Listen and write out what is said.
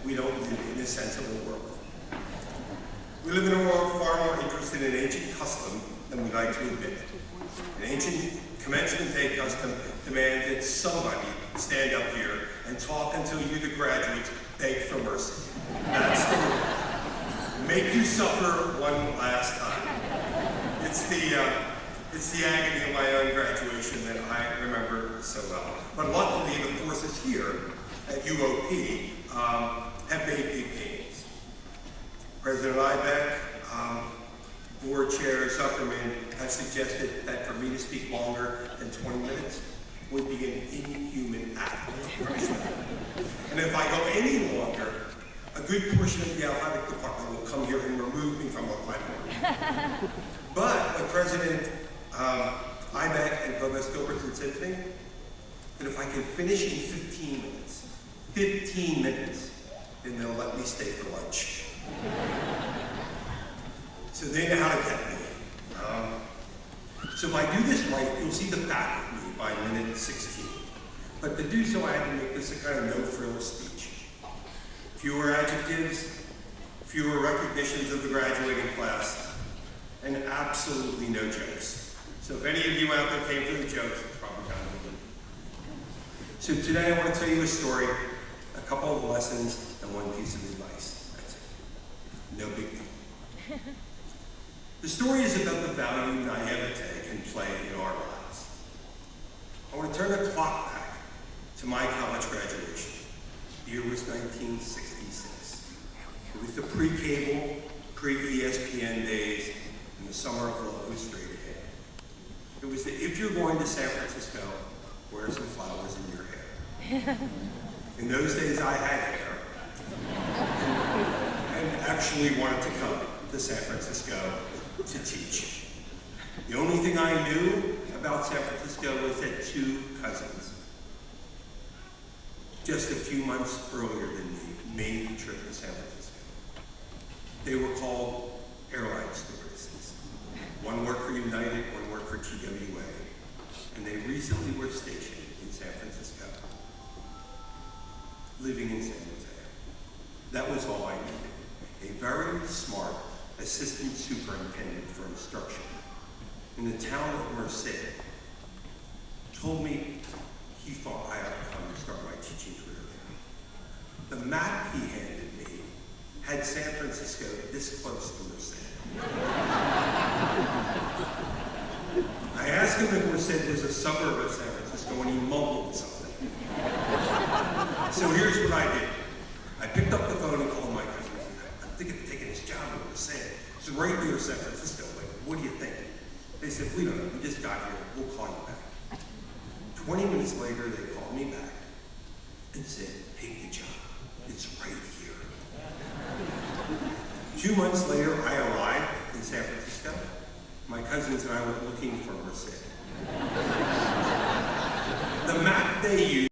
we don't live in a sensible world. We live in a world far more interested in ancient custom than we like to admit. An ancient commencement day custom demands that somebody stand up here and talk until you, the graduates, beg for mercy. That's the rule. Make you suffer one last time. It's the agony of my own graduation that I remember so well. But luckily, the forces here at UOP have made big gains. President Ibeck, Board Chair Zuckerman have suggested that for me to speak longer than 20 minutes would be an inhuman act of oppression. And if I go any longer, a good portion of the athletic department will come here and remove me from a platform. But what President Ibeck and Provost Gilbertson said to me, that if I can finish in 15 minutes, then they'll let me stay for lunch. So they know how to get me. So if I do this right, you'll see the back of me by minute 16. But to do so, I had to make this a kind of no-frills speech. Fewer adjectives, fewer recognitions of the graduating class, and absolutely no jokes. So if any of you out there came for the jokes, it's probably kind of good. So today I want to tell you a story, a couple of lessons, and one piece of advice. That's it. No big deal. The story is about the value naivete can play in our lives. I want to turn the clock back to my college graduation. The year was 1966. It was the pre-cable, pre-ESPN days, and the summer of love was straight ahead. It was the if you're going to San Francisco, wear some flowers in your hair. In those days, I had hair, and actually wanted to come to San Francisco to teach. The only thing I knew about San Francisco was that two cousins, just a few months earlier than me, made the trip to San Francisco. They were called airline stewardesses. One worked for United, one worked for TWA, and they recently were stationed in San Francisco, living in San Jose. That was all I needed. A very smart assistant superintendent for instruction in the town of Merced told me he thought I ought to come and start my teaching career there. The map he handed me had San Francisco this close to Merced. I asked him if Merced was a suburb of San Francisco, and he mumbled something. So here's what I did. I picked up the phone and called my cousins. I'm thinking of taking this job in Merced. It's right near San Francisco. Like, what do you think? They said, we don't know. We just got here. We'll call you back. 20 minutes later, they called me back and said, take the job. It's right here. 2 months later, I arrived in San Francisco. My cousins and I were looking for Merced. The map they used